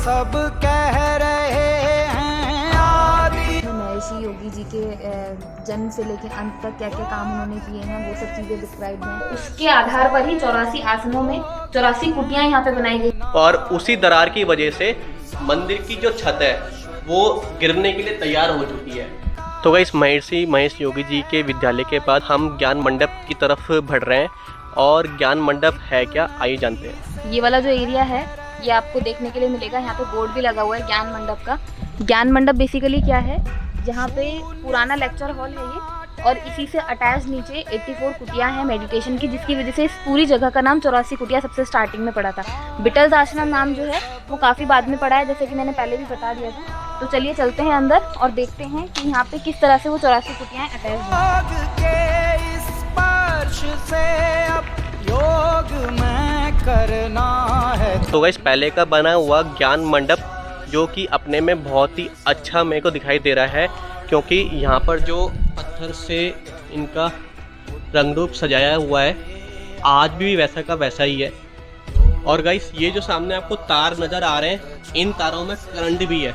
सब कह रहे हैं आदि। महर्षि योगी जी के जन्म से लेकर अंत तक क्या क्या काम उन्होंने किए हैं वो सब चीजें डिस्क्राइब हैं। उसके आधार पर ही 84 आसनों में 84 कुटियां यहाँ पे बनाई गई और उसी दरार की वजह से मंदिर की जो छत है वो गिरने के लिए तैयार हो चुकी है। तो गाइस महर्षि महेश योगी जी के विद्यालय के बाद हम ज्ञान मंडप की तरफ बढ़ रहे हैं और ज्ञान मंडप है क्या आइए जानते हैं। ये वाला जो एरिया है ये आपको देखने के लिए मिलेगा। यहाँ पे बोर्ड भी लगा हुआ है ज्ञान मंडप का। ज्ञान मंडप बेसिकली क्या है, जहाँ पे पुराना लेक्चर हॉल है ये और इसी से अटैच नीचे 84 कुटियाँ हैं मेडिटेशन की, जिसकी वजह से इस पूरी जगह का नाम 84 कुटिया सबसे स्टार्टिंग में पड़ा था। बिटल्स आश्रम नाम जो है वो काफ़ी बाद में पड़ा है, जैसे कि मैंने पहले भी बता दिया था। तो चलिए चलते हैं अंदर और देखते हैं कि यहाँ पे किस तरह से वो 84 कुटियाँ अटैच हैं। योग में करना है। तो गाइस पहले का बना हुआ ज्ञान मंडप जो कि अपने में बहुत ही अच्छा मेरे को दिखाई दे रहा है, क्योंकि यहाँ पर जो पत्थर से इनका रंग रूप सजाया हुआ है आज भी वैसा का वैसा ही है। और गाइस ये जो सामने आपको तार नज़र आ रहे हैं, इन तारों में करंट भी है,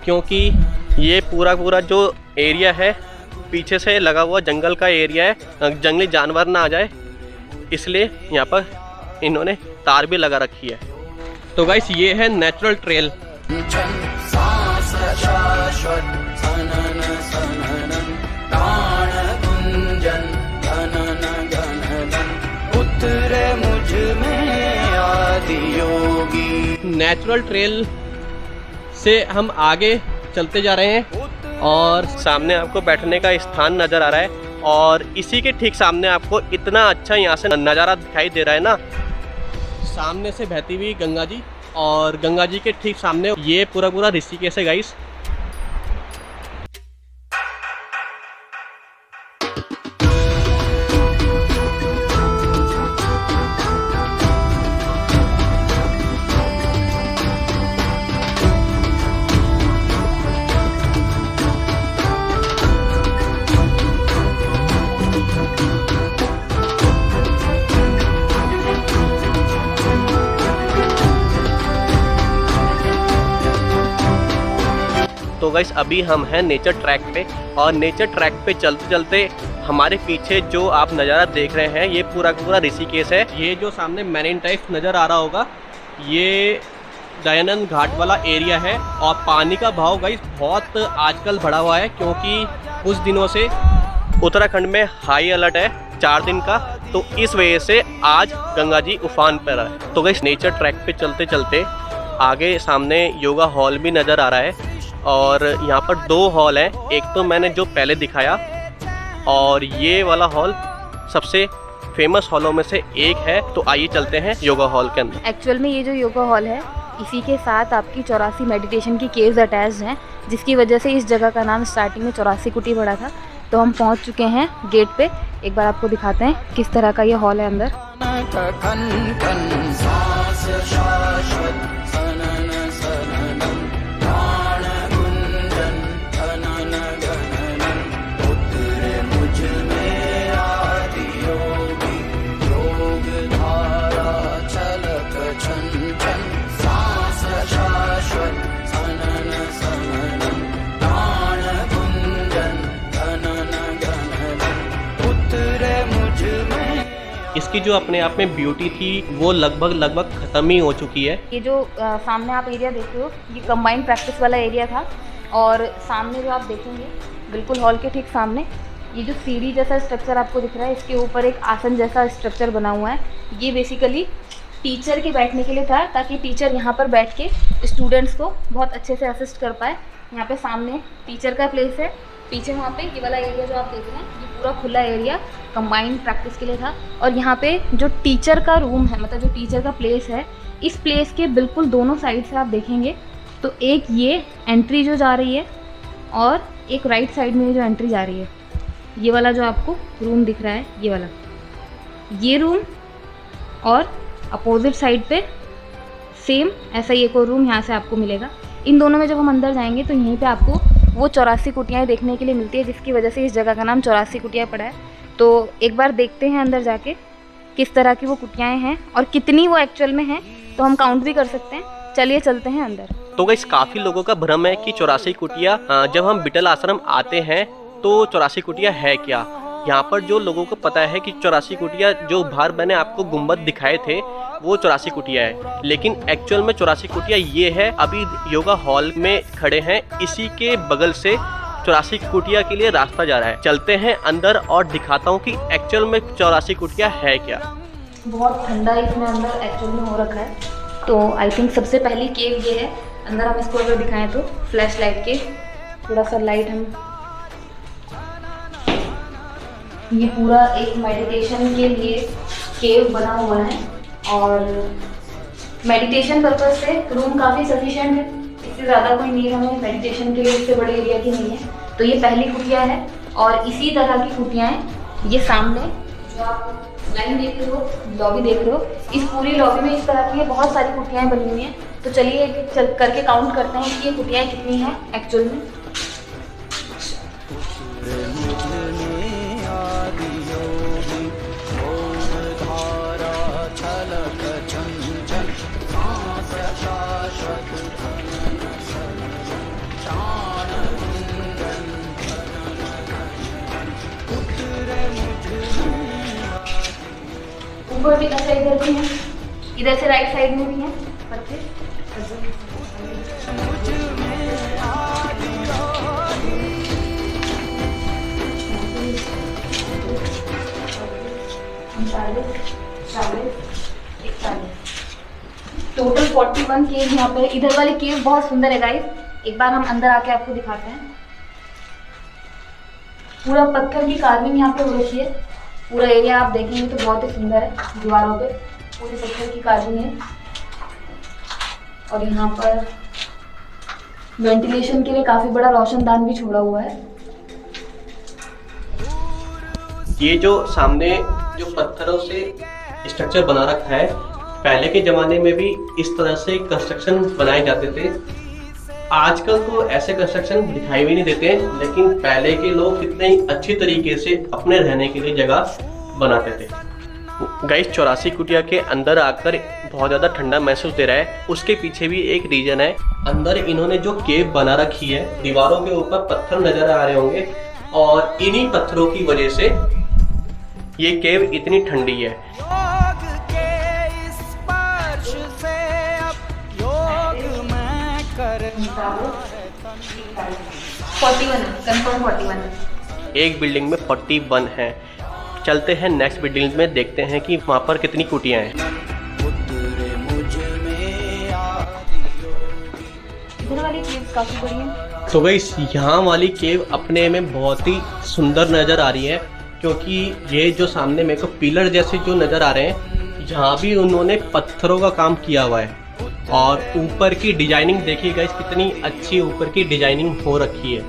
क्योंकि ये पूरा जो एरिया है पीछे से लगा हुआ जंगल का एरिया है, जंगली जानवर ना आ जाए इसलिए यहाँ पर इन्होंने तार भी लगा रखी है। तो गाइस ये है नेचुरल ट्रेल। उतरे मुझ में आदि योगी। नेचुरल ट्रेल से हम आगे चलते जा रहे हैं और सामने आपको बैठने का स्थान नज़र आ रहा है और इसी के ठीक सामने आपको इतना अच्छा यहाँ से नज़ारा दिखाई दे रहा है ना, सामने से बहती हुई गंगा जी और गंगा जी के ठीक सामने ये पूरा ऋषिकेश है गाइस। तो गाइस अभी हम हैं नेचर ट्रैक पे और नेचर ट्रैक पे चलते चलते हमारे पीछे जो आप नज़ारा देख रहे हैं ये पूरा ऋषिकेश है। ये जो सामने मैरीन टाइप नज़र आ रहा होगा ये दयानंद घाट वाला एरिया है और पानी का भाव गाइस बहुत आजकल बढ़ा हुआ है, क्योंकि कुछ दिनों से उत्तराखंड में हाई अलर्ट है 4 दिन का, तो इस वजह से आज गंगा जी उफान पर है। तो गाइस नेचर ट्रैक पे चलते चलते आगे सामने योगा हॉल भी नज़र आ रहा है और यहाँ पर 2 हॉल हैं, एक तो मैंने जो पहले दिखाया और ये वाला हॉल सबसे फेमस हॉलों में से एक है। तो आइए चलते हैं योगा हॉल के अंदर। एक्चुअल में ये जो योगा हॉल है इसी के साथ आपकी 84 मेडिटेशन की केव्स अटैच्ड हैं, जिसकी वजह से इस जगह का नाम स्टार्टिंग में 84 कुटी पड़ा था। तो हम पहुंच चुके हैं गेट पे, एक बार आपको दिखाते हैं किस तरह का ये हॉल है अंदर। इसकी जो अपने आप में ब्यूटी थी वो लगभग ख़त्म ही हो चुकी है। ये जो सामने आप एरिया देख रहे हो ये कंबाइंड प्रैक्टिस वाला एरिया था और सामने जो आप देखेंगे बिल्कुल हॉल के ठीक सामने ये जो सीढ़ी जैसा स्ट्रक्चर आपको दिख रहा है, इसके ऊपर एक आसन जैसा स्ट्रक्चर बना हुआ है। ये बेसिकली टीचर के बैठने के लिए था, ताकि टीचर यहाँ पर बैठ के स्टूडेंट्स को बहुत अच्छे से असिस्ट कर पाए। यहाँ पे सामने टीचर का प्लेस है, पीछे वहाँ पे ये वाला एरिया जो आप देख रहे हैं ये पूरा खुला एरिया कंबाइंड प्रैक्टिस के लिए था। और यहाँ पे जो टीचर का रूम है, मतलब जो टीचर का प्लेस है, इस प्लेस के बिल्कुल दोनों साइड से आप देखेंगे तो एक ये एंट्री जो जा रही है और एक राइट साइड में जो एंट्री जा रही है, ये वाला जो आपको रूम दिख रहा है ये वाला, ये रूम और अपोजिट साइड पे सेम ऐसा ही एक और रूम यहाँ से आपको मिलेगा। इन दोनों में जब हम अंदर जाएंगे तो यहीं पे आपको वो 84 कुटियाँ देखने के लिए मिलती है, जिसकी वजह से इस जगह का नाम 84 कुटिया पड़ा है। तो एक बार देखते हैं अंदर जाके किस तरह की वो कुटियाएँ हैं और कितनी वो एक्चुअल में हैं, तो हम काउंट भी कर सकते हैं। चलिए चलते हैं अंदर। तो गाइस काफ़ी लोगों का भ्रम है कि 84 कुटिया, जब हम बिटल आश्रम आते हैं तो 84 कुटिया है क्या। यहाँ पर जो लोगों को पता है कि 84 कुटिया, जो बाहर मैंने आपको गुम्बद दिखाए थे वो 84 कुटिया है, लेकिन एक्चुअल में 84 कुटिया ये है। अभी योगा हॉल में खड़े हैं, इसी के बगल से 84 कुटिया के लिए रास्ता जा रहा है। चलते हैं अंदर और दिखाता हूँ कि एक्चुअल में 84 कुटिया है क्या। बहुत ठंडा इसमें अंदर एक्चुअल में हो रखा है, तो आई थिंक सबसे पहली केव ये है। अंदर हम इसको अगर दिखाएं तो फ्लैश लाइट के थोड़ा सा लाइट हम, ये पूरा एक मेडिटेशन के लिए केव बना हुआ है और मेडिटेशन पर्पज से रूम काफ़ी सफिशिएंट है। इससे ज़्यादा कोई नीड हमें मेडिटेशन के लिए इससे बड़े एरिया की नहीं है। तो ये पहली कुटिया है और इसी तरह की कुटियाँ हैं। ये सामने जो आप लाइन देख रहे हो, लॉबी देख रहे हो, इस पूरी लॉबी में इस तरह की बहुत सारी कुटियाँ बनी हुई हैं। तो चलिए चल करके काउंट करते हैं कि ये कुटियाँ कितनी हैं एक्चुअल में। ऊपर भी अच्छा इधर भी है, इधर से राइट साइड में भी है पत्ते। टोटल 41 केव यहाँ पे। इधर वाली केव बहुत सुंदर है गाइस, एक बार हम अंदर आके आपको दिखाते हैं। पूरा पत्थर की कार्विंग यहाँ पे हो रखी है। पूरा एरिया आप देखेंगे तो बहुत ही सुंदर है। दीवारों पे पूरी पत्थर की कार्विंग है और यहाँ पर वेंटिलेशन के लिए काफी बड़ा रोशनदान भी छोड़ा हुआ है। ये जो सामने जो पत्थरों से स्ट्रक्चर बना रखा है, पहले के ज़माने में भी इस तरह से कंस्ट्रक्शन बनाए जाते थे। आजकल तो ऐसे कंस्ट्रक्शन दिखाई भी नहीं देते, लेकिन पहले के लोग कितने अच्छी तरीके से अपने रहने के लिए जगह बनाते थे। गाइस 84 कुटिया के अंदर आकर बहुत ज़्यादा ठंडा महसूस दे रहा है। उसके पीछे भी एक रीजन है। अंदर इन्होंने जो केव बना रखी है, दीवारों के ऊपर पत्थर नजर आ रहे होंगे और इन्हीं पत्थरों की वजह से ये केव इतनी ठंडी है। योग के स्पर्श से अब योग मैं करना है। 41 कंफर्म 41। एक बिल्डिंग में 41 है। चलते हैं नेक्स्ट बिल्डिंग में, देखते हैं कि वहाँ पर कितनी कुटियाँ हैं। इधर वाली केव काफी बड़ी है। तो गाइस यहाँ वाली केव अपने में बहुत ही सुंदर नज़र आ रही है, क्योंकि ये जो सामने मेरे को पिलर जैसे जो नज़र आ रहे हैं, यहाँ भी उन्होंने पत्थरों का काम किया हुआ है। और ऊपर की डिजाइनिंग देखिए गाइस, कितनी अच्छी ऊपर की डिजाइनिंग हो रखी है।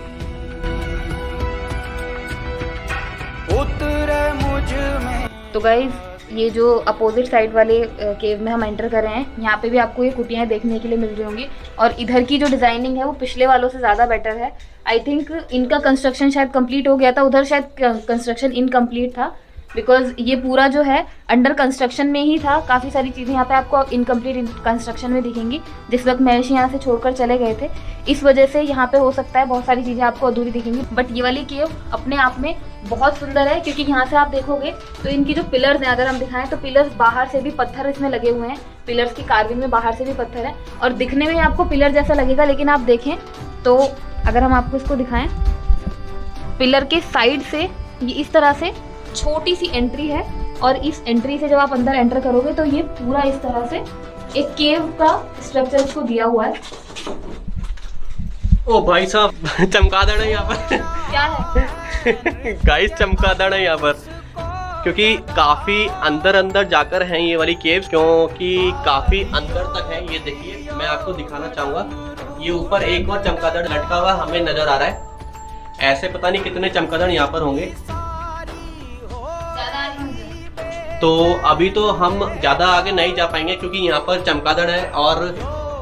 उतरे मुझ में। तो गाइज ये जो अपोजिट साइड वाले केव में हम एंटर कर रहे हैं, यहाँ पे भी आपको ये कुटियाँ देखने के लिए मिल रही होंगी और इधर की जो डिज़ाइनिंग है वो पिछले वालों से ज़्यादा बेटर है। आई थिंक इनका कंस्ट्रक्शन शायद कंप्लीट हो गया था, उधर शायद कंस्ट्रक्शन इनकम्प्लीट था, बिकॉज ये पूरा जो है अंडर कंस्ट्रक्शन में ही था। काफ़ी सारी चीज़ें यहाँ पे आपको इनकम्प्लीट कंस्ट्रक्शन में दिखेंगी। जिस वक्त महेश यहाँ से छोड़कर चले गए थे, इस वजह से यहाँ पे हो सकता है बहुत सारी चीज़ें आपको अधूरी दिखेंगी। बट ये वाली केव अपने आप में बहुत सुंदर है, क्योंकि यहाँ से आप देखोगे तो इनकी जो पिलर्स हैं, अगर हम दिखाएं तो पिलर्स बाहर से भी पत्थर इसमें लगे हुए हैं। पिलर्स की कार्विंग में बाहर से भी पत्थर है और दिखने में आपको पिलर जैसा लगेगा, लेकिन आप देखें तो अगर हम आपको इसको दिखाएं, पिलर के साइड से ये इस तरह से छोटी सी एंट्री है और इस एंट्री से जब आप अंदर एंटर करोगे तो ये पूरा इस तरह से एक केव का स्ट्रक्चर इसको दिया हुआ है। ओ भाई साहब चमगादड़ है यहाँ पर। क्या है गाइस चमगादड़ है यहाँ पर, क्योंकि काफी अंदर अंदर जाकर हैं ये वाली केव्स, क्योंकि काफी अंदर तक है। ये देखिए, मैं आपको दिखाना चाहूंगा, ये ऊपर एक और चमगादड़ लटका हुआ हमें नजर आ रहा है। ऐसे पता नहीं कितने चमगादड़ यहाँ पर होंगे। तो अभी तो हम ज़्यादा आगे नहीं जा पाएंगे, क्योंकि यहाँ पर चमगादड़ है और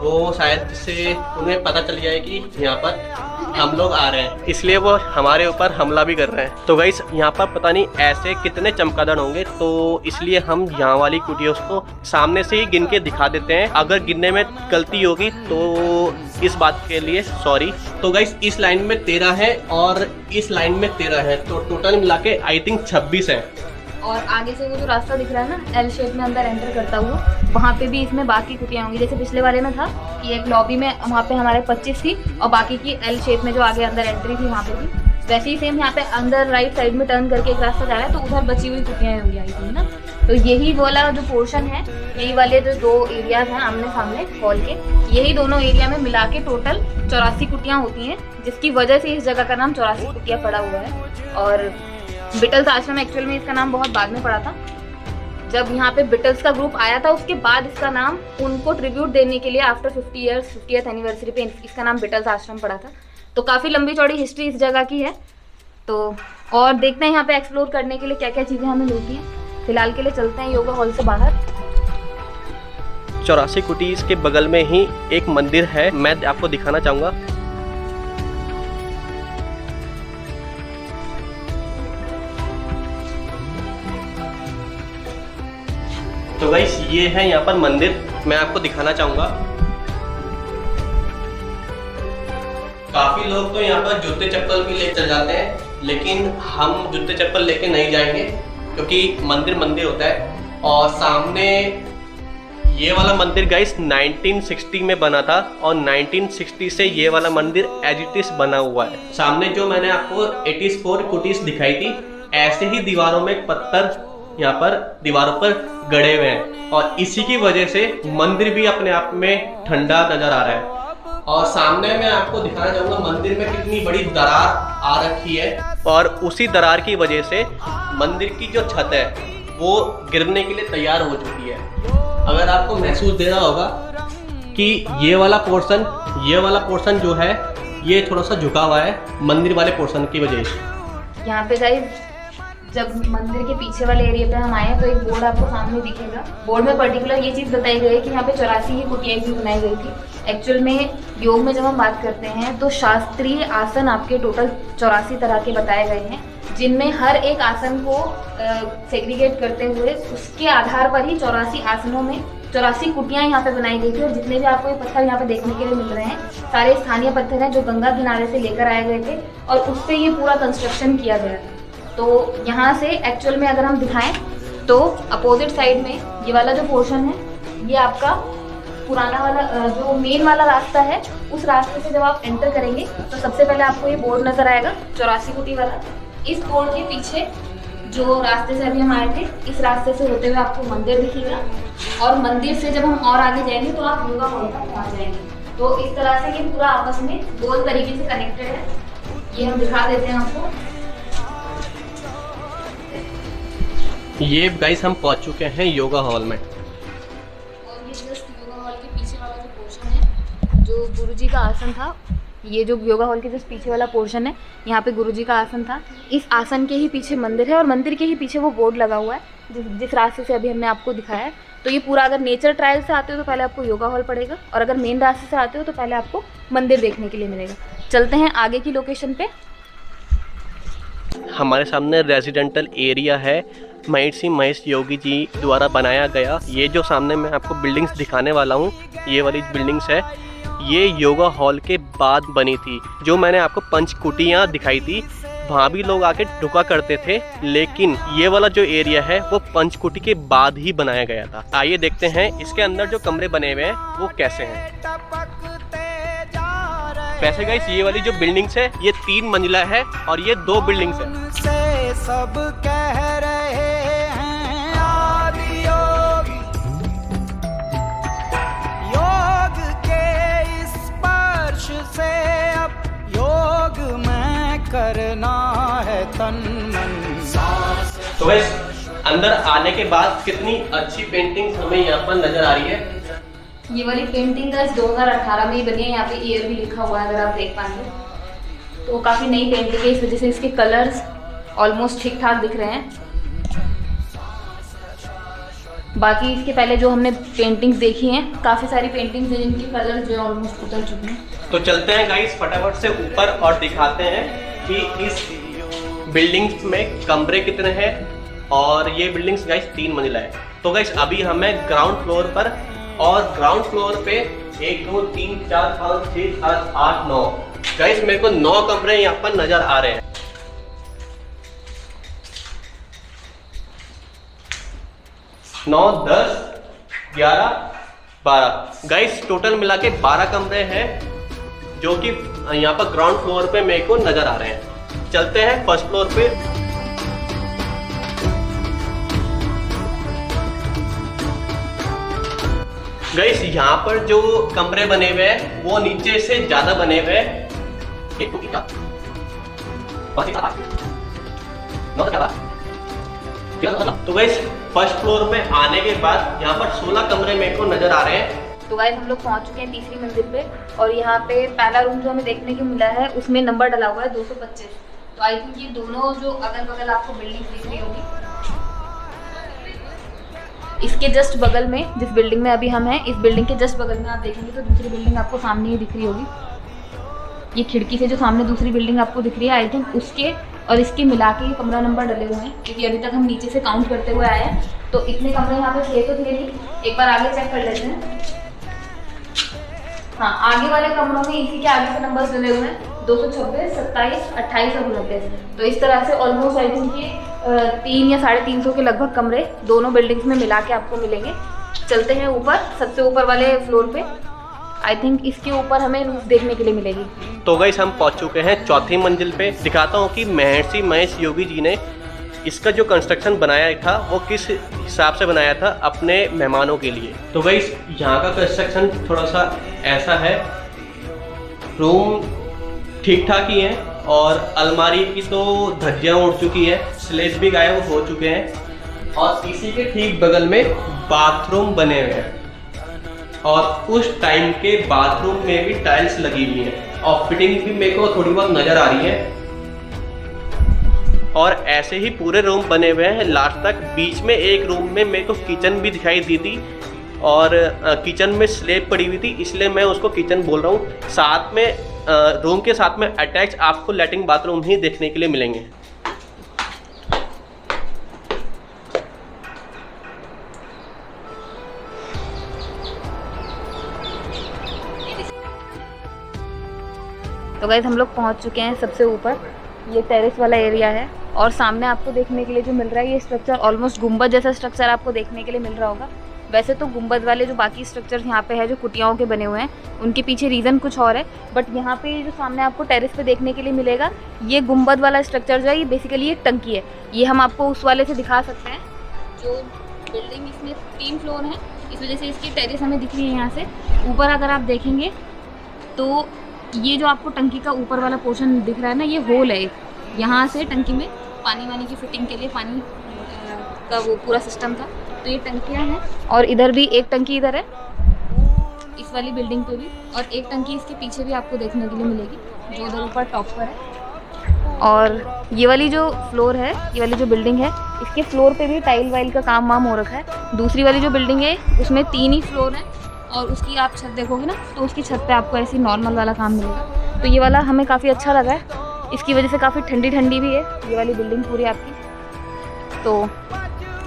वो शायद से उन्हें पता चल जाए कि यहाँ पर हम लोग आ रहे हैं, इसलिए वो हमारे ऊपर हमला भी कर रहे हैं। तो गाइस यहाँ पर पता नहीं ऐसे कितने चमगादड़ होंगे, तो इसलिए हम यहाँ वाली कुटियों को सामने से ही गिन के दिखा देते हैं। अगर गिनने में गलती होगी तो इस बात के लिए सॉरी। तो गाइस इस लाइन में 13 है और इस लाइन में 13 है, तो टोटल मिला के आई थिंक 26 है। और आगे से वो जो रास्ता दिख रहा है ना एल शेप में अंदर एंटर करता हुआ, वहाँ पे भी इसमें बाकी कुटियाँ होंगी। जैसे पिछले वाले में था कि एक लॉबी में वहाँ पे हमारे 25 थी और बाकी की एल शेप में जो आगे अंदर एंट्री थी वहाँ पे थी। वैसे ही सेम यहाँ पे अंदर राइट साइड में टर्न करके एक रास्ता जा रहा है, तो उधर बची हुई कुटियाँ होंगी आई थी ना। तो यही वाला जो पोर्शन है, यही वाले जो 2 एरियाज हैं आमने सामने हॉल के, यही दोनों एरिया में मिला के टोटल 84 कुटियाँ होती हैं, जिसकी वजह से इस जगह का नाम 84 कुटिया पड़ा हुआ है। और बिटल्स आश्रम एक्चुअल में इसका नाम बहुत बाद में पड़ा था। जब यहाँ पे बिटल्स का ग्रुप आया था उसके बाद इसका नाम उनको ट्रिब्यूट देने के लिए आफ्टर 50th एनिवर्सरी पे इसका नाम बिटल्स आश्रम पड़ा था। तो काफ़ी लंबी चौड़ी हिस्ट्री इस जगह की है। तो और देखते हैं यहाँ पे एक्सप्लोर करने के लिए क्या क्या चीज़ें हमें मिलती हैं। फिलहाल के लिए चलते हैं योगा हॉल से बाहर। 84 कुटीज के बगल में ही एक मंदिर है, मैं आपको दिखाना चाहूँगा। तो गाइस ये है यहाँ पर मंदिर, मैं आपको दिखाना चाहूँगा। काफ़ी लोग तो यहाँ पर जूते चप्पल भी ले चल जाते हैं, लेकिन हम जूते चप्पल लेके नहीं जाएंगे क्योंकि मंदिर मंदिर होता है। और सामने ये वाला मंदिर गाइस 1960 में बना था और 1960 से ये वाला मंदिर एज इट इज बना हुआ है। सामने जो मैंने आपको 84 कुटीज दिखाई थी, ऐसे ही दीवारों में पत्थर यहाँ पर दीवारों पर गड़े हुए हैं और इसी की वजह से मंदिर भी अपने आप में ठंडा नजर आ रहा है। और सामने मैं आपको दिखाना चाहूँगा मंदिर में कितनी बड़ी दरार आ रखी है और उसी दरार की वजह से मंदिर की जो छत है वो गिरने के लिए तैयार हो चुकी है। अगर आपको महसूस दे रहा होगा कि ये वाला पोर्शन जो है ये थोड़ा सा झुका हुआ है मंदिर वाले पोर्शन की वजह से। यहाँ पे गाइस जब मंदिर के पीछे वाले एरिया पे हम आए तो एक बोर्ड आपको सामने दिखेगा। बोर्ड में पर्टिकुलर ये चीज़ बताई गई है कि यहाँ पे 84 ही कुटियाँ भी बनाई गई थी। एक्चुअल में योग में जब हम बात करते हैं तो शास्त्रीय आसन आपके टोटल 84 तरह के बताए गए हैं, जिनमें हर एक आसन को सेग्रीगेट करते हुए उसके आधार पर ही 84 आसनों में 84 कुटियाँ यहाँ पे बनाई गई थी। और जितने भी आपको ये पत्थर यहाँ पे देखने के लिए मिल रहे हैं सारे स्थानीय पत्थर हैं जो गंगा किनारे से लेकर आए गए थे और उससे ये पूरा कंस्ट्रक्शन किया गया था। तो यहाँ से एक्चुअल में अगर हम दिखाएं तो अपोजिट साइड में ये वाला जो पोर्शन है ये आपका पुराना वाला जो मेन वाला रास्ता है, उस रास्ते से जब आप एंटर करेंगे तो सबसे पहले आपको ये बोर्ड नजर आएगा 84 कुटी वाला। इस बोर्ड के पीछे जो रास्ते से अभी हम आए थे इस रास्ते से होते हुए आपको मंदिर दिखेगा और मंदिर से जब हम और आगे जाएंगे तो आप योगा हॉल तक पहुँच जाएंगे। तो इस तरह से ये पूरा आपस में गोल तरीके से कनेक्टेड है। ये हम दिखा देते हैं आपको। ये गाइस हम पहुंच चुके हैं योगा हॉल में और ये जस्ट योगा हॉल के पीछे वाला जो पोर्शन है जो गुरुजी का आसन था, ये जो योगा हॉल के जस्ट पीछे वाला पोर्शन है यहाँ पे गुरुजी का आसन था। इस आसन के ही पीछे मंदिर है और मंदिर के ही पीछे वो बोर्ड लगा हुआ है जिस रास्ते से अभी हमने आपको दिखाया है। तो ये पूरा अगर नेचर ट्रायल से आते हो तो पहले आपको योगा हॉल पड़ेगा और अगर मेन रास्ते से आते हो तो पहले आपको मंदिर देखने के लिए मिलेगा। चलते हैं आगे की लोकेशन पे। हमारे सामने रेजिडेंटल एरिया है महर्षि महेश योगी जी द्वारा बनाया गया। ये जो सामने मैं आपको बिल्डिंग्स दिखाने वाला हूँ, ये वाली बिल्डिंग्स है, ये योगा हॉल के बाद बनी थी। जो मैंने आपको पंचकुटियाँ दिखाई थी वहाँ भी लोग आके रुका करते थे, लेकिन ये वाला जो एरिया है वो पंचकुटी के बाद ही बनाया गया था। आइए देखते हैं इसके अंदर जो कमरे बने हुए हैं वो कैसे हैं। वैसे गाइस ये वाली जो बिल्डिंग्स है ये 3 मंजिला है और ये 2 बिल्डिंग्स है। से सब कह रहे हैं आदि योगी, योग के इस स्पर्श से अब योग में करना है तन मन सांस। तो गाइस अंदर आने के बाद कितनी अच्छी पेंटिंग हमें यहाँ पर नजर आ रही है। ये वाली पेंटिंग का 2018 में ही बनी है, यहाँ पे ईयर भी लिखा हुआ है अगर आप देख पाएंगे। तो काफ़ी नई पेंटिंग है, इस वजह से इसके कलर्स ऑलमोस्ट ठीक ठाक दिख रहे हैं। बाकी इसके पहले जो हमने पेंटिंग्स देखी हैं, काफ़ी सारी पेंटिंग्स हैं जिनके कलर जो है ऑलमोस्ट उतर चुके हैं। तो चलते हैं गाइस फटाफट से ऊपर और दिखाते हैं कि इस बिल्डिंग्स में कमरे कितने हैं। और ये बिल्डिंग्स गाइस 3 मंजिला है। तो गाइस अभी हमें ग्राउंड फ्लोर पर, और ग्राउंड फ्लोर पे 1 2 3 4 5 6 7 8 9 गाइस मेरे को 9 कमरे यहाँ पर नजर आ रहे हैं। 9 10 11 12 गाइस टोटल मिला के 12 कमरे हैं जो कि यहाँ पर ग्राउंड फ्लोर पे मेरे को नजर आ रहे हैं। चलते हैं फर्स्ट फ्लोर पे। गाइस यहाँ पर जो कमरे बने हुए हैं वो नीचे से ज्यादा बने हुए हैं। तो गाइस फर्स्ट फ्लोर पे आने के बाद यहाँ पर 16 कमरे मेरे को नजर आ रहे हैं। तो गाइस हम लोग पहुंच चुके हैं तीसरी मंजिल पे, और यहाँ पे पहला रूम जो हमें देखने को मिला है उसमें नंबर डला हुआ है 225। तो आई थिंक ये दोनों जो अगल बगल आपको बिल्डिंग दिख रही होगी, इसके जस्ट बगल में, जिस बिल्डिंग में अभी हम हैं, इस बिल्डिंग के जस्ट बगल में आप देखेंगे तो दूसरी बिल्डिंग आपको सामने ही दिख रही होगी। ये खिड़की से जो सामने दूसरी बिल्डिंग आपको दिख रही है, आई थिंक उसके और इसके मिला के ये कमरा नंबर डले हुए हैं, क्योंकि अभी तक हम नीचे से काउंट करते हुए आए हैं। तो इतने कमरे यहाँ पे थे तो थे नहीं, एक बार आगे चेक कर लेते हैं। हाँ, आगे वाले कमरों में इसी के आगे के नंबर्स डले हुए हैं 226, 27, 28 और 29। तो इस तरह से ऑलमोस्ट आई थिंक ये 3 या 350 के लगभग कमरे दोनों बिल्डिंग्स में मिला के आपको मिलेंगे। चलते हैं ऊपर, सबसे ऊपर वाले फ्लोर पे। आई थिंक इसके ऊपर हमें रूफ देखने के लिए मिलेगी। तो गाइस हम पहुंच चुके हैं चौथी मंजिल पे। दिखाता हूँ कि महर्षि महेश योगी जी ने इसका जो कंस्ट्रक्शन बनाया था वो किस हिसाब से बनाया था अपने मेहमानों के लिए। तो गाइस यहाँ का कंस्ट्रक्शन थोड़ा सा ऐसा है, रूम ठीक ठाक ही है, और अलमारी की तो धज्जियाँ उड़ चुकी है, स्लेब भी गायब हो चुके हैं, और इसी के ठीक बगल में बाथरूम बने हुए हैं, और उस टाइम के बाथरूम में भी टाइल्स लगी हुई हैं, और फिटिंग भी मेरे को थोड़ी बहुत नज़र आ रही है। और ऐसे ही पूरे रूम बने हुए हैं लास्ट तक। बीच में एक रूम में मेरे को किचन भी दिखाई दी थी, और किचन में स्लेब पड़ी हुई थी, इसलिए मैं उसको किचन बोल रहा हूँ। साथ में रूम के साथ में अटैच आपको लैट्रिन बाथरूम ही देखने के लिए मिलेंगे। तो गाइस हम लोग पहुंच चुके हैं सबसे ऊपर, ये टेरेस वाला एरिया है, और सामने आपको देखने के लिए जो मिल रहा है ये स्ट्रक्चर ऑलमोस्ट गुंबद जैसा स्ट्रक्चर आपको देखने के लिए मिल रहा होगा। वैसे तो गुंबद वाले जो बाकी स्ट्रक्चर्स यहाँ पे है जो कुटियाओं के बने हुए हैं, उनके पीछे रीज़न कुछ और है, बट यहाँ पे जो सामने आपको टेरेस पे देखने के लिए मिलेगा, ये गुंबद वाला स्ट्रक्चर जो है ये बेसिकली एक टंकी है। ये हम आपको उस वाले से दिखा सकते हैं। जो बिल्डिंग इसमें 3 फ्लोर हैं, इस वजह से इसकी टेरेस हमें दिख रही है यहाँ से। ऊपर अगर आप देखेंगे तो ये जो आपको टंकी का ऊपर वाला पोर्शन दिख रहा है ना, ये होल है। यहाँ से टंकी में पानी वानी की फिटिंग के लिए पानी का वो पूरा सिस्टम था। तो ये टंकियाँ हैं, और इधर भी एक टंकी इधर है इस वाली बिल्डिंग पे भी, और एक टंकी इसके पीछे भी आपको देखने के लिए मिलेगी जो उधर ऊपर टॉप पर है। और ये वाली जो फ्लोर है, ये वाली जो बिल्डिंग है, इसके फ्लोर पे भी टाइल वाइल का काम वाम हो रखा है। दूसरी वाली जो बिल्डिंग है उसमें 3 ही फ्लोर हैं, और उसकी आप छत देखोगे ना तो उसकी छत पे आपको ऐसी नॉर्मल वाला काम मिलेगा। तो ये वाला हमें काफ़ी अच्छा लगा है, इसकी वजह से काफ़ी ठंडी ठंडी भी है ये वाली बिल्डिंग पूरी आपकी। तो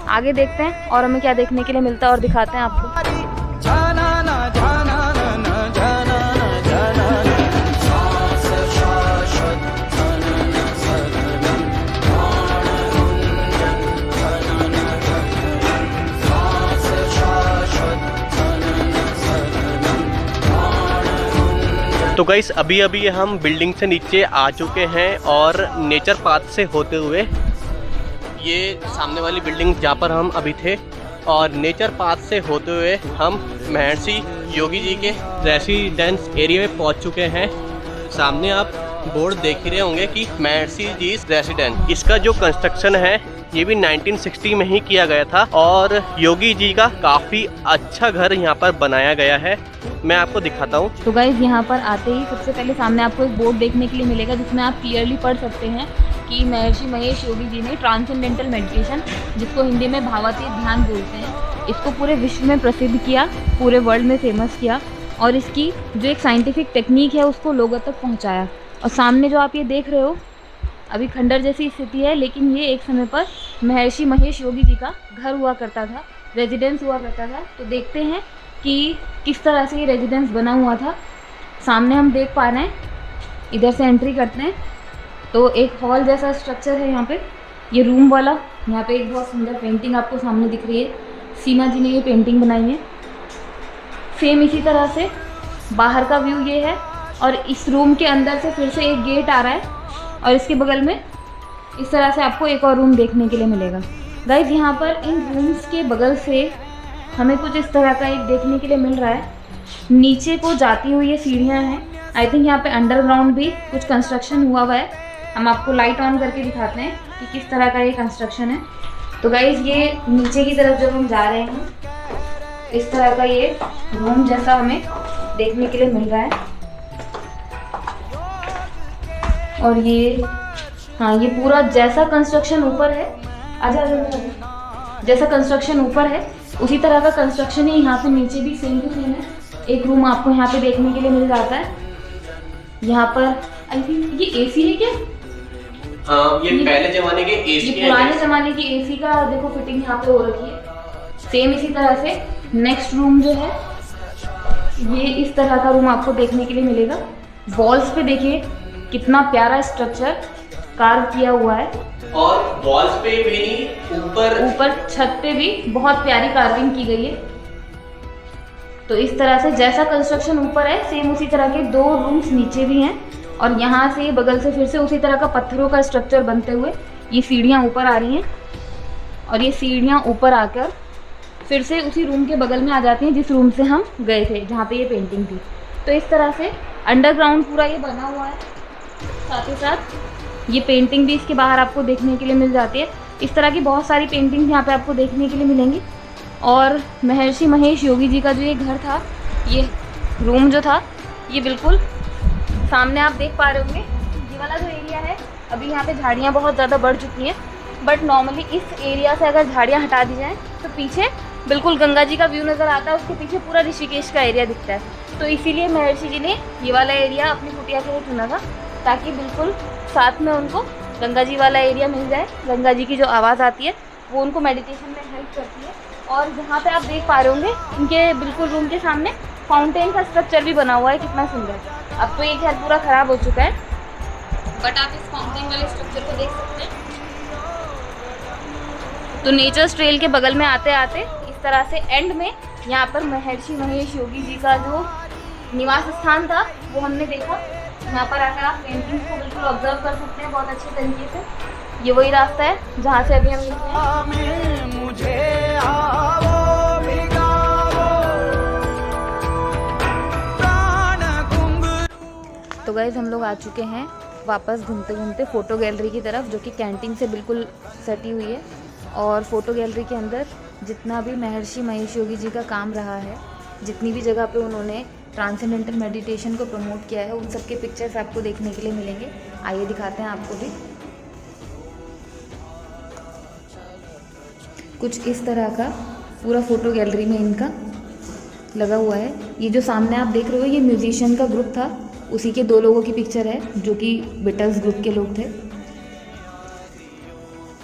आगे देखते हैं और हमें क्या देखने के लिए मिलता है और दिखाते हैं आपको। जाना ना जाना ना ना जाना ना जाना ना सांस शाश्वत जनन सदनम प्राणरुंजन जनन सदनम सांस शाश्वत जनन सदनम प्राणरुंजन। तो गाइस अभी अभी हम बिल्डिंग से नीचे आ चुके हैं, और नेचर पाथ से होते हुए ये सामने वाली बिल्डिंग जहाँ पर हम अभी थे, और नेचर पाथ से होते हुए हम महर्षि योगी जी के रेसिडेंस एरिया में पहुँच चुके हैं। सामने आप बोर्ड देख ही रहे होंगे कि महर्षि जी रेसिडेंस। इसका जो कंस्ट्रक्शन है ये भी 1960 में ही किया गया था, और योगी जी का काफ़ी अच्छा घर यहाँ पर बनाया गया है। मैं आपको दिखाता हूँ। तो गाइज यहाँ पर आते ही सबसे पहले सामने आपको एक बोर्ड देखने के लिए मिलेगा जिसमें आप क्लियरली पढ़ सकते हैं कि महर्षि महेश योगी जी ने ट्रांसेंडेंटल मेडिटेशन, जिसको हिंदी में भावातीत ध्यान बोलते हैं, इसको पूरे विश्व में प्रसिद्ध किया, पूरे वर्ल्ड में फेमस किया और इसकी जो एक साइंटिफिक टेक्निक है उसको लोगों तक पहुंचाया। और सामने जो आप ये देख रहे हो अभी खंडर जैसी स्थिति है, लेकिन ये एक समय पर महर्षि महेश योगी जी का घर हुआ करता था, रेजिडेंस हुआ करता था। तो देखते हैं कि किस तरह से ये रेजिडेंस बना हुआ था। सामने हम देख पा रहे हैं, इधर से एंट्री करते हैं तो एक हॉल जैसा स्ट्रक्चर है यहाँ पे, ये रूम वाला। यहाँ पे एक बहुत सुंदर पेंटिंग आपको सामने दिख रही है, सीमा जी ने ये पेंटिंग बनाई है। सेम इसी तरह से बाहर का व्यू ये है और इस रूम के अंदर से फिर से एक गेट आ रहा है और इसके बगल में इस तरह से आपको एक और रूम देखने के लिए मिलेगा। गाइज यहाँ पर इन रूम्स के बगल से हमें कुछ इस तरह का एक देखने के लिए मिल रहा है, नीचे को जाती हुई ये सीढ़ियाँ हैं। आई थिंक यहाँ पे अंडरग्राउंड भी कुछ कंस्ट्रक्शन हुआ है। हम आपको लाइट ऑन करके दिखाते हैं कि किस तरह का ये कंस्ट्रक्शन है। तो गाइज ये नीचे की तरफ जब हम जा रहे हैं इस तरह का ये रूम जैसा हमें देखने के लिए मिल रहा है। और ये हाँ, ये पूरा जैसा कंस्ट्रक्शन ऊपर है, आजा जैसा कंस्ट्रक्शन ऊपर है उसी तरह का कंस्ट्रक्शन ही यहाँ पे नीचे भी सेम टू सेम है। एक रूम आपको यहाँ पे देखने के लिए मिल जाता है। यहाँ पर आई थिंक ये एसी है क्या? हाँ, ये पहले जमाने के एसी है। ये पुराने जमाने की एसी का देखो फिटिंग यहाँ पे हो रखी है। सेम इसी तरह से नेक्स्ट रूम जो है ये इस तरह का रूम आपको देखने के लिए मिलेगा। वॉल्स पे देखिए कितना प्यारा स्ट्रक्चर कार्व किया हुआ है और वॉल्स पे भी नहीं, ऊपर छत पे भी बहुत प्यारी कार्विंग की गई है। तो इस तरह से जैसा कंस्ट्रक्शन ऊपर है सेम उसी तरह के दो रूम्स नीचे भी हैं और यहाँ से बगल से फिर से उसी तरह का पत्थरों का स्ट्रक्चर बनते हुए ये सीढ़ियाँ ऊपर आ रही हैं और ये सीढ़ियाँ ऊपर आकर फिर से उसी रूम के बगल में आ जाती हैं जिस रूम से हम गए थे जहाँ पे ये पेंटिंग थी। तो इस तरह से अंडरग्राउंड पूरा ये बना हुआ है, साथ ही साथ ये पेंटिंग भी इसके बाहर आपको देखने के लिए मिल जाती है। इस तरह की बहुत सारी पेंटिंग्स यहाँ पे आपको देखने के लिए मिलेंगी। और महर्षि महेश योगी जी का जो ये घर था, ये रूम जो था, ये बिल्कुल सामने आप देख पा रहे होंगे। ये वाला जो एरिया है अभी यहाँ पे झाड़ियाँ बहुत ज़्यादा बढ़ चुकी हैं, बट नॉर्मली इस एरिया से अगर झाड़ियाँ हटा दी जाएँ तो पीछे बिल्कुल गंगा जी का व्यू नज़र आता है, उसके पीछे पूरा ऋषिकेश का एरिया दिखता है। तो इसीलिए महर्षि जी ने ये वाला एरिया अपनी कुटिया के लिए चुना था, ताकि बिल्कुल साथ में उनको गंगा जी वाला एरिया मिल जाए। गंगा जी की जो आवाज़ आती है वो उनको मेडिटेशन में हेल्प करती है। और जहाँ पे आप देख पा रहे होंगे इनके बिल्कुल रूम के सामने फाउंटेन का स्ट्रक्चर भी बना हुआ है, कितना सुंदर। अब तो ये घर पूरा ख़राब हो चुका है, बट आप इस फाउंटेन वाले स्ट्रक्चर को देख सकते हैं। तो नेचर्स ट्रेल के बगल में आते आते इस तरह से एंड में यहाँ पर महर्षि महेश योगी जी का जो निवास स्थान था वो हमने देखा। यहाँ पर आकर आप पेंटिंग्स को बिल्कुल ऑब्जर्व कर सकते हैं बहुत अच्छे तरीके से। ये वही रास्ता है जहाँ से अभी हम निकले हैं। तो गाइस हम लोग आ चुके हैं वापस घूमते घूमते फ़ोटो गैलरी की तरफ, जो कि कैंटीन से बिल्कुल सटी हुई है। और फ़ोटो गैलरी के अंदर जितना भी महर्षि महेश योगी जी का काम रहा है, जितनी भी जगह पे उन्होंने ट्रांसेंडेंटल मेडिटेशन को प्रमोट किया है, उन सब के पिक्चर्स आपको देखने के लिए मिलेंगे। आइए दिखाते हैं आपको भी। कुछ इस तरह का पूरा फ़ोटो गैलरी में इनका लगा हुआ है। ये जो सामने आप देख रहे हो ये म्यूजिशियन का ग्रुप था, उसी के दो लोगों की पिक्चर है जो कि बीटल्स ग्रुप के लोग थे।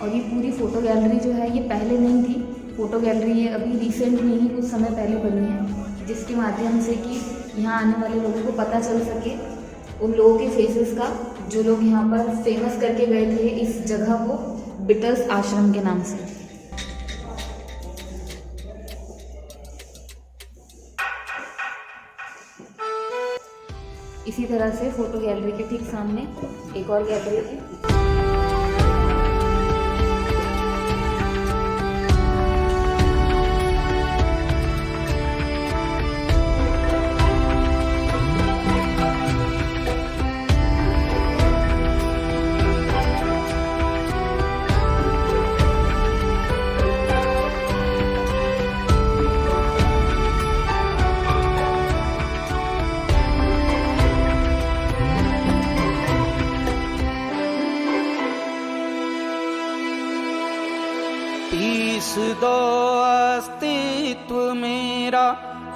और ये पूरी फ़ोटो गैलरी जो है ये पहले नहीं थी, फ़ोटो गैलरी ये अभी रिसेंट में ही कुछ समय पहले बनी है, जिसके माध्यम से कि यहाँ आने वाले लोगों को पता चल सके उन लोगों के फेसेस का जो लोग यहाँ पर फेमस करके गए थे इस जगह को बीटल्स आश्रम के नाम से। इसी तरह से फ़ोटो गैलरी के ठीक सामने एक और गैलरी है।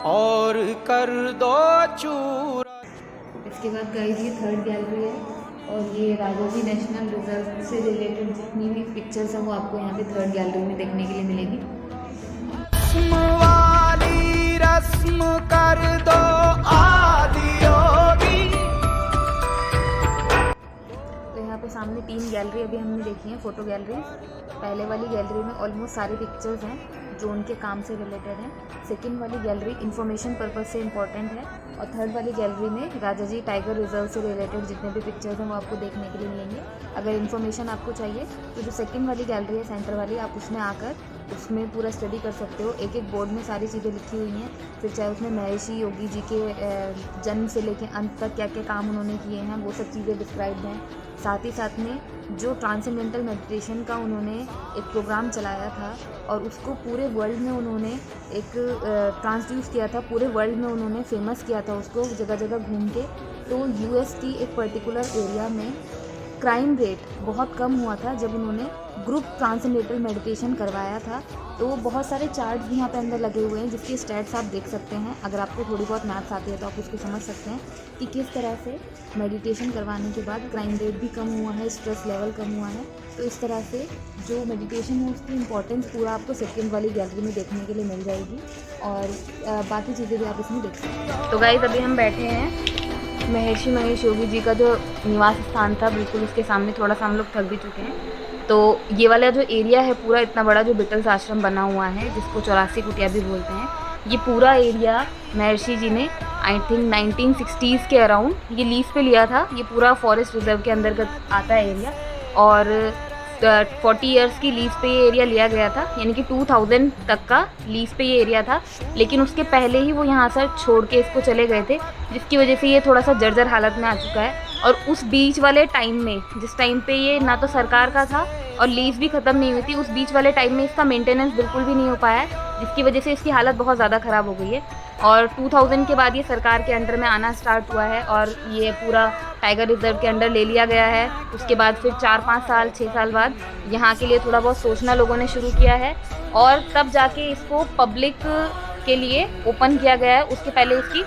और कर दो चूर। इसके बाद गाइस ये थर्ड गैलरी है और ये राजाजी नेशनल रिजर्व से रिलेटेड जितनी भी पिक्चर्स हैं वो आपको यहाँ पे थर्ड गैलरी में देखने के लिए मिलेगी। रस्म वाली रस्म कर दो आदि योगी। तो यहाँ पे सामने 3 गैलरी अभी हमने देखी हैं, फोटो गैलरी। पहले वाली गैलरी में ऑलमोस्ट सारी पिक्चर्स हैं जो उनके काम से रिलेटेड हैं। सेकंड वाली गैलरी इन्फॉर्मेशन पर्पस से इम्पॉर्टेंट है और थर्ड वाली गैलरी में राजाजी टाइगर रिजर्व से रिलेटेड जितने भी पिक्चर्स हैं वो आपको देखने के लिए मिलेंगे। अगर इन्फॉर्मेशन आपको चाहिए तो जो सेकंड वाली गैलरी है सेंटर वाली, आप उसमें आकर उसमें पूरा स्टडी कर सकते हो। एक एक बोर्ड में सारी चीज़ें लिखी हुई हैं, फिर चाहे उसमें महर्षि योगी जी के जन्म से लेकर अंत तक क्या क्या काम उन्होंने किए हैं वो सब चीज़ें डिस्क्राइब्ड हैं। साथ ही साथ में जो ट्रांसेंडेंटल मेडिटेशन का उन्होंने एक प्रोग्राम चलाया था और उसको पूरे वर्ल्ड में उन्होंने एक ट्रांसड्यूस किया था, पूरे वर्ल्ड में उन्होंने फेमस किया था उसको जगह जगह घूम के। तो यूएस की एक पर्टिकुलर एरिया में क्राइम रेट बहुत कम हुआ था जब उन्होंने ग्रुप ट्रांसेंडेंटल मेडिटेशन करवाया था। तो बहुत सारे चार्ट्स भी यहाँ पे अंदर लगे हुए हैं जिसकी स्टैट्स आप देख सकते हैं। अगर आपको थोड़ी बहुत मैथ्स आती है तो आप उसको समझ सकते हैं कि किस तरह से मेडिटेशन करवाने के बाद क्राइम रेट भी कम हुआ है, स्ट्रेस लेवल कम हुआ है। तो इस तरह से जो मेडिटेशन है उसकी इम्पोर्टेंस पूरा आपको सेकेंड वाली गैलरी में देखने के लिए मिल जाएगी और बाकी चीज़ें भी आप इसमें देख सकते हैं। तो गाइस अभी हम बैठे हैं महर्षि महेश योगी जी का जो निवास स्थान था, बिल्कुल उसके सामने। थोड़ा सा हम लोग थक भी चुके हैं। तो ये वाला जो एरिया है पूरा इतना बड़ा जो बिटल्स आश्रम बना हुआ है जिसको 84 कुटिया भी बोलते हैं, ये पूरा एरिया महर्षि जी ने आई थिंक 1960s के अराउंड ये लीज पे लिया था। ये पूरा फॉरेस्ट रिजर्व के अंतर्गत आता है एरिया और 40 इयर्स की लीज पे ये एरिया लिया गया था, यानी कि 2000 तक का लीज पे ये एरिया था। लेकिन उसके पहले ही वो यहाँ से छोड़ के इसको चले गए थे, जिसकी वजह से ये थोड़ा सा जर्जर हालत में आ चुका है। और उस बीच वाले टाइम में, जिस टाइम पे ये ना तो सरकार का था और लीज भी ख़त्म नहीं हुई थी, उस बीच वाले टाइम में इसका मेंटेनेंस बिल्कुल भी नहीं हो पाया है, जिसकी वजह से इसकी हालत बहुत ज़्यादा ख़राब हो गई है। और 2000 के बाद ये सरकार के अंडर में आना स्टार्ट हुआ है और ये पूरा टाइगर रिजर्व के अंडर ले लिया गया है। उसके बाद फिर 4-5 साल 6 साल बाद यहाँ के लिए थोड़ा बहुत सोचना लोगों ने शुरू किया है और तब जाके इसको पब्लिक के लिए ओपन किया गया है। उसके पहले इसकी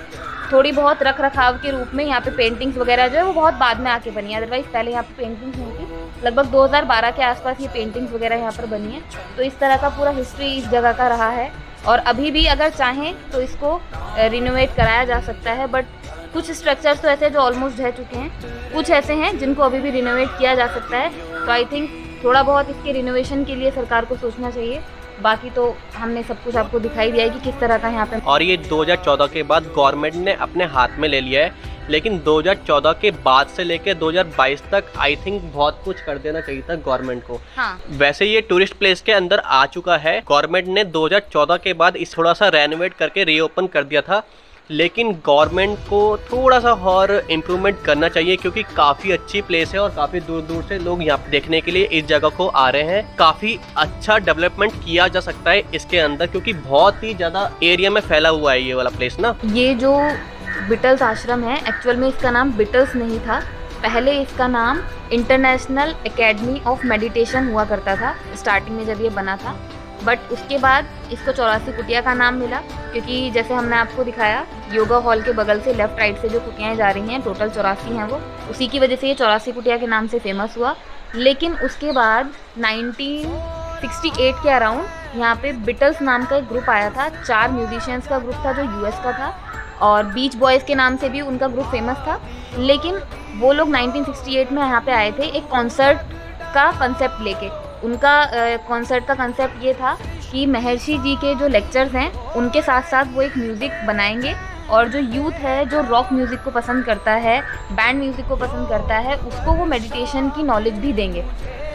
थोड़ी बहुत रख रखाव के रूप में यहाँ पे पेंटिंग्स वगैरह जो है वो बहुत बाद में आके बनी है। अदरवाइज़ पहले यहाँ पे पेंटिंग्स नहीं थी। लगभग 2012 के आसपास ये पेंटिंग्स वगैरह यहाँ पर बनी है। तो इस तरह का पूरा हिस्ट्री इस जगह का रहा है और अभी भी अगर चाहें तो इसको रिनोवेट कराया जा सकता है। बट कुछ स्ट्रक्चर्स तो ऐसे जो ऑलमोस्ट ढह चुके हैं, कुछ ऐसे हैं जिनको अभी भी रिनोवेट किया जा सकता है। तो आई थिंक थोड़ा बहुत इसके रिनोवेशन के लिए सरकार को सोचना चाहिए। बाकी तो हमने सब कुछ आपको दिखाई दिया है कि किस तरह का यहाँ पे। और ये 2014 के बाद गवर्नमेंट ने अपने हाथ में ले लिया है, लेकिन 2014 के बाद से लेकर 2022 तक आई थिंक बहुत कुछ कर देना चाहिए था गवर्नमेंट को। हाँ। वैसे ये टूरिस्ट प्लेस के अंदर आ चुका है। गवर्नमेंट ने 2014 के बाद इस थोड़ा सा रेनोवेट करके रीओपन कर दिया था, लेकिन गवर्नमेंट को थोड़ा सा और इम्प्रूवमेंट करना चाहिए क्योंकि काफ़ी अच्छी प्लेस है और काफ़ी दूर दूर से लोग यहाँ देखने के लिए इस जगह को आ रहे हैं। काफ़ी अच्छा डेवलपमेंट किया जा सकता है इसके अंदर क्योंकि बहुत ही ज़्यादा एरिया में फैला हुआ है ये वाला प्लेस ना। ये जो बिटल्स आश्रम है, एक्चुअल में इसका नाम बिटल्स नहीं था। पहले इसका नाम इंटरनेशनल एकेडमी ऑफ मेडिटेशन हुआ करता था स्टार्टिंग में जब ये बना था। बट उसके बाद इसको 84 कुटिया का नाम मिला क्योंकि जैसे हमने आपको दिखाया योगा हॉल के बगल से लेफ्ट राइट से जो कुटियाएँ जा रही हैं, टोटल 84 हैं वो, उसी की वजह से ये 84 कुटिया के नाम से फेमस हुआ। लेकिन उसके बाद 1968 के अराउंड यहाँ पे बिटल्स नाम का एक ग्रुप आया था। 4 म्यूजिशियंस का ग्रुप था जो यूएस का था और बीच बॉयज़ के नाम से भी उनका ग्रुप फेमस था। लेकिन वो लोग 1968 में यहाँ पे आए थे एक कॉन्सर्ट का कंसेप्ट लेके। उनका कॉन्सर्ट का कंसेप्ट ये था कि महर्षि जी के जो लेक्चर्स हैं उनके साथ साथ वो एक म्यूज़िक बनाएंगे और जो यूथ है जो रॉक म्यूज़िक को पसंद करता है, बैंड म्यूज़िक को पसंद करता है, उसको वो मेडिटेशन की नॉलेज भी देंगे।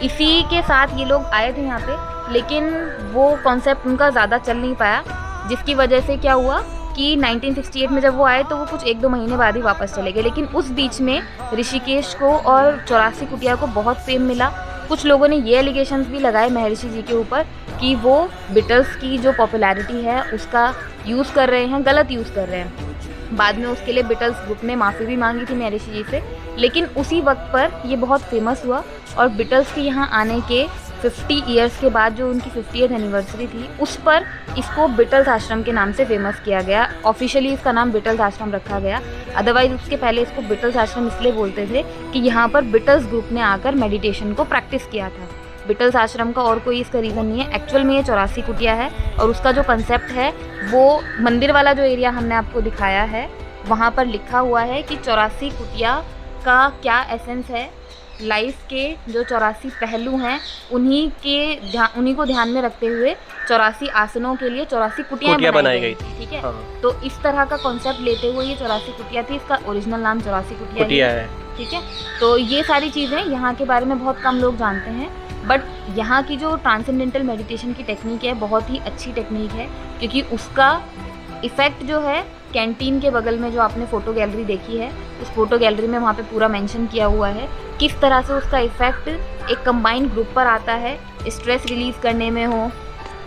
इसी के साथ ये लोग आए थे यहाँ पे, लेकिन वो कॉन्सेप्ट उनका ज़्यादा चल नहीं पाया, जिसकी वजह से क्या हुआ कि 1968 में जब वो आए तो वो कुछ 1-2 महीने बाद ही वापस चले गए। लेकिन उस बीच में ऋषिकेश को और 84 कुटिया को बहुत फेम मिला। कुछ लोगों ने ये एलिगेशंस भी लगाए महर्षि जी के ऊपर कि वो बिटल्स की जो पॉपुलैरिटी है उसका यूज़ कर रहे हैं, गलत यूज़ कर रहे हैं। बाद में उसके लिए बिटल्स ग्रुप ने माफ़ी भी मांगी थी महर्षि जी से। लेकिन उसी वक्त पर ये बहुत फेमस हुआ और बिटल्स के यहाँ आने के 50 ईयर्स के बाद जो उनकी 50th एनिवर्सरी थी, उस पर इसको बिटल्स आश्रम के नाम से फेमस किया गया। ऑफिशियली इसका नाम बिटल्स आश्रम रखा गया, अदरवाइज उसके पहले इसको बिटल्स आश्रम इसलिए बोलते थे कि यहाँ पर बिटल्स ग्रुप ने आकर मेडिटेशन को प्रैक्टिस किया था। बिटल्स आश्रम का और कोई इसका रीज़न नहीं है। एक्चुअल में ये 84 कुटिया है और उसका जो कंसेप्ट है वो मंदिर वाला जो एरिया हमने आपको दिखाया है वहाँ पर लिखा हुआ है कि 84 कुटिया का क्या एसेंस है, लाइफ के जो 84 पहलू हैं उन्हीं को ध्यान में रखते हुए 84 आसनों के लिए 84 कुटियाँ बनाई गई थी। ठीक है, हाँ। तो इस तरह का कॉन्सेप्ट लेते हुए ये 84 कुटिया थी, इसका ओरिजिनल नाम 84 कुटिया है। ठीक है, तो ये सारी चीज़ें यहाँ के बारे में बहुत कम लोग जानते हैं, बट यहाँ की जो ट्रांसेंडेंटल मेडिटेशन की टेक्निक है बहुत ही अच्छी टेक्निक है, क्योंकि उसका इफ़ेक्ट जो है कैंटीन के बगल में जो आपने फ़ोटो गैलरी देखी है, उस फोटो गैलरी में वहाँ पे पूरा मेंशन किया हुआ है किस तरह से उसका इफ़ेक्ट एक कंबाइंड ग्रुप पर आता है, स्ट्रेस रिलीज़ करने में हो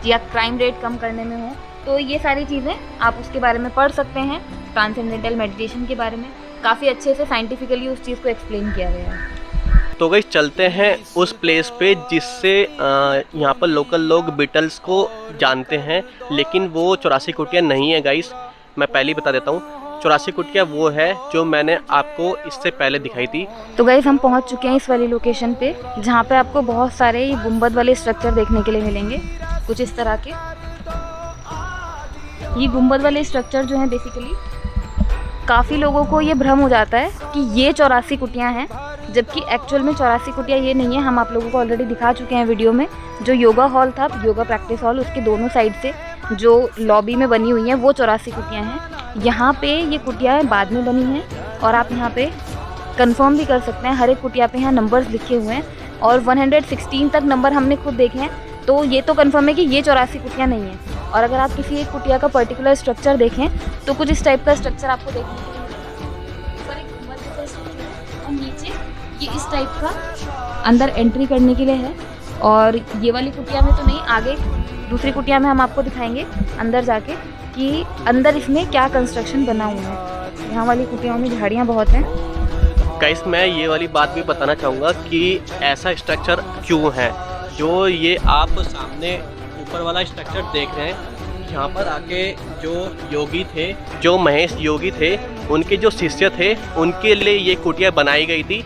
या क्राइम रेट कम करने में हो। तो ये सारी चीज़ें आप उसके बारे में पढ़ सकते हैं। ट्रांसेंडेंटल मेडिटेशन के बारे में काफ़ी अच्छे से साइंटिफिकली उस चीज़ को एक्सप्लेन किया गया है। तो गाइस चलते हैं उस प्लेस पे जिससे यहाँ पर लोकल लोग बीटल्स को जानते हैं, लेकिन वो 84 कुटिया नहीं है गाइस। मैं पहले ही बता देता हूँ, 84 कुटिया वो है जो मैंने आपको इससे पहले दिखाई थी। तो गाइस हम पहुँच चुके हैं इस वाली लोकेशन पे, जहाँ पे आपको बहुत सारे ये गुंबद वाले स्ट्रक्चर देखने के लिए मिलेंगे, कुछ इस तरह के। ये गुंबद वाले स्ट्रक्चर जो हैं बेसिकली काफ़ी लोगों को ये भ्रम हो जाता है कि ये 84 कुटियाँ हैं, जबकि एक्चुअल में 84 कुटिया ये नहीं है। हम आप लोगों को ऑलरेडी दिखा चुके हैं वीडियो में। जो योगा हॉल था, योगा प्रैक्टिस हॉल, उसके दोनों साइड से जो लॉबी में बनी हुई हैं वो 84 कुटियाँ हैं। यहाँ पे ये कुटियाँ बाद में बनी हैं और आप यहाँ पे कंफर्म भी कर सकते हैं। हर एक कुटिया पे यहाँ नंबर्स लिखे हुए हैं और 116 तक नंबर हमने खुद देखे हैं, तो ये तो कंफर्म है कि ये 84 कुटियाँ नहीं है। और अगर आप किसी एक कुटिया का पर्टिकुलर स्ट्रक्चर देखें तो कुछ इस टाइप का स्ट्रक्चर आपको देखने को मिलेगा। ऊपर एक गुंबद जैसा स्ट्रक्चर है और नीचे ये इस टाइप का अंदर एंट्री करने के लिए है। और ये वाली कुटिया में तो नहीं, आगे दूसरी कुटिया में हम आपको दिखाएंगे अंदर जाके कि अंदर इसमें क्या कंस्ट्रक्शन बना हुआ है। यहाँ वाली कुटियाओं में झाड़ियाँ बहुत हैं। गाइस मैं ये वाली बात भी बताना चाहूँगा कि ऐसा स्ट्रक्चर क्यों है। जो ये आप सामने ऊपर वाला स्ट्रक्चर देख रहे हैं, यहाँ पर आके जो योगी थे, जो महेश योगी थे, उनके जो शिष्य थे, उनके लिए ये कुटिया बनाई गई थी।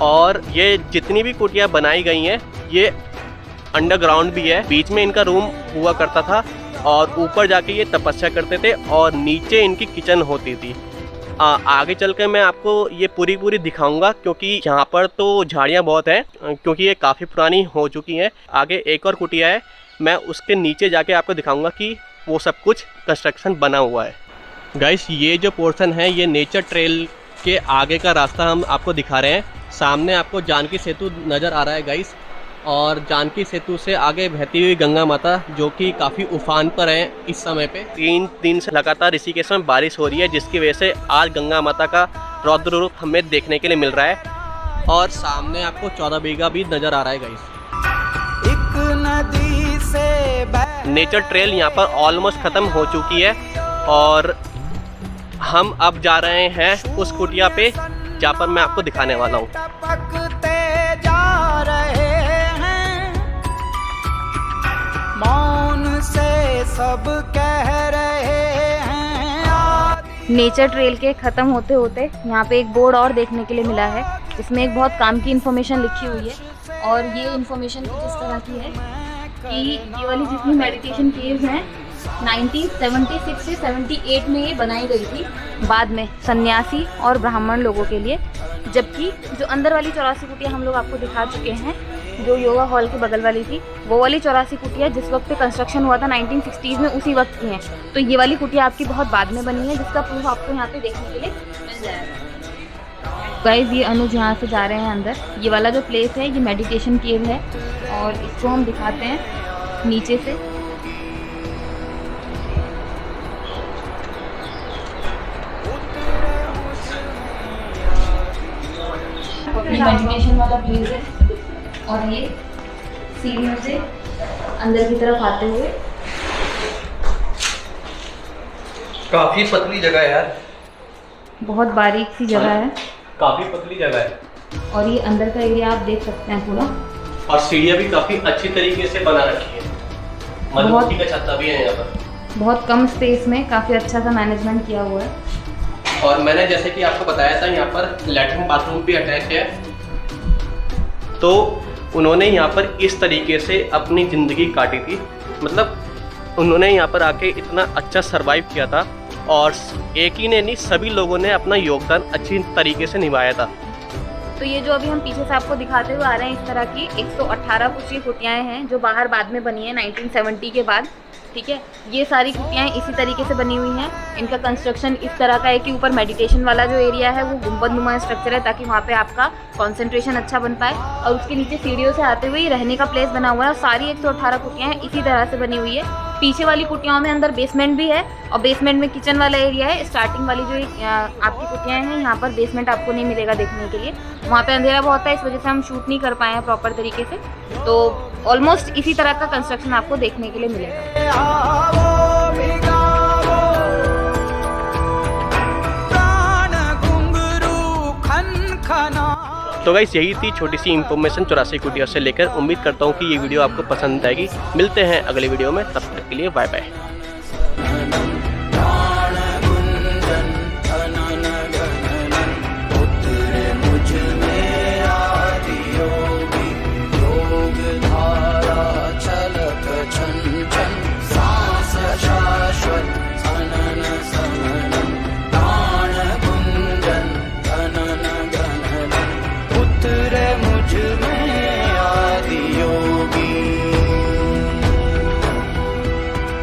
और ये जितनी भी कुटिया बनाई गई हैं ये अंडरग्राउंड भी है। बीच में इनका रूम हुआ करता था और ऊपर जाके ये तपस्या करते थे और नीचे इनकी किचन होती थी। आगे चलकर मैं आपको ये पूरी दिखाऊंगा, क्योंकि यहाँ पर तो झाड़ियाँ बहुत हैं, क्योंकि ये काफ़ी पुरानी हो चुकी हैं। आगे एक और कुटिया है, मैं उसके नीचे जाके आपको दिखाऊंगा कि वो सब कुछ कंस्ट्रक्शन बना हुआ है। गाइस ये जो पोर्शन है ये नेचर ट्रेल के आगे का रास्ता हम आपको दिखा रहे हैं। सामने आपको जानकी सेतु नज़र आ रहा है गाइस, और जानकी सेतु से आगे बहती हुई गंगा माता जो कि काफ़ी उफान पर है इस समय पे। 3 दिन से लगातार ऋषिकेश में बारिश हो रही है, जिसकी वजह से आज गंगा माता का रौद्र रूप हमें देखने के लिए मिल रहा है। और सामने आपको 14 बीघा भी नज़र आ रहा है गाइस। एक नदी से नेचर ट्रेल यहाँ पर ऑलमोस्ट ख़त्म हो चुकी है और हम अब जा रहे हैं उस कुटिया पे जहाँ पर मैं आपको दिखाने वाला हूँ। मौन से सब कह रहे हैं। नेचर ट्रेल के ख़त्म होते होते यहाँ पे एक बोर्ड और देखने के लिए मिला है। इसमें एक बहुत काम की इन्फॉर्मेशन लिखी हुई है और ये इन्फॉर्मेशन कुछ इस तरह की है कि ये वाली जितनी मेडिटेशन केव्स हैं 1976 से 78 में ये बनाई गई थी, बाद में सन्यासी और ब्राह्मण लोगों के लिए। जबकि जो अंदर वाली 84 कुटिया हम लोग आपको दिखा चुके हैं, जो योगा हॉल के बगल वाली थी, वो वाली 84 कुटिया जिस वक्त पे कंस्ट्रक्शन हुआ था 1960s में, उसी वक्त की हैं। तो ये वाली कुटिया आपकी बहुत बाद में बनी है, जिसका प्रूफ आपको यहाँ पे देखने के लिए मिल जाएगा। गाइस ये अनुज यहाँ से जा रहे हैं अंदर। ये वाला जो प्लेस है ये मेडिटेशन केव है और इसको हम दिखाते हैं नीचे से। मेडिटेशन वाला प्लेस है और ये सीढ़ियों से अंदर की तरफ आते हुए काफ़ी पतली जगह है यार, बहुत बारीक सी जगह है, काफ़ी पतली जगह है। और ये अंदर का एरिया आप देख सकते हैं पूरा। और सीढ़ियाँ भी काफ़ी अच्छी तरीके से बना रखी है। मधुमक्खी का छत्ता भी है यहाँ पर। बहुत कम स्पेस में काफ़ी अच्छा सा मैनेजमेंट किया हुआ है। और मैंने जैसे कि आपको बताया था यहाँ पर लैट्रिन बाथरूम भी अटैच है। तो उन्होंने यहाँ पर इस तरीके से अपनी ज़िंदगी काटी थी, मतलब उन्होंने यहाँ पर आके इतना अच्छा सरवाइव किया था और एक ही ने नहीं, सभी लोगों ने अपना योगदान अच्छी तरीके से निभाया था। तो ये जो अभी हम पीछे से आपको दिखाते हुए आ रहे हैं, इस तरह की 118 कुछ ये कुटियाएँ हैं जो बाहर बाद में बनी है 1970 के बाद, ठीक है। ये सारी कुटियाएँ इसी तरीके से बनी हुई हैं। इनका कंस्ट्रक्शन इस तरह का है कि ऊपर मेडिटेशन वाला जो एरिया है वो गुंबदनुमा स्ट्रक्चर है, ताकि वहाँ पे आपका कंसंट्रेशन अच्छा बन पाए। और उसके नीचे सीढ़ियों से आते हुए रहने का प्लेस बना हुआ है। और सारी 118 कुटियाएँ इसी तरह से बनी हुई है। पीछे वाली कुटियाओं में अंदर बेसमेंट भी है और बेसमेंट में किचन वाला एरिया है। स्टार्टिंग वाली जो आपकी कुटियाएँ हैं, यहाँ पर बेसमेंट आपको नहीं मिलेगा देखने के लिए, वहाँ पे अंधेरा बहुत है, इस वजह से हम शूट नहीं कर पाए हैं प्रॉपर तरीके से। तो ऑलमोस्ट इसी तरह का कंस्ट्रक्शन आपको देखने के लिए मिलेगा। आओ भिगाओ, प्राण घुंघरू खनखना। तो गाइस यही थी छोटी सी इन्फॉर्मेशन 84 कुटिया से लेकर। उम्मीद करता हूँ कि ये वीडियो आपको पसंद आएगी। मिलते हैं अगले वीडियो में, तब तक के लिए बाय बाय।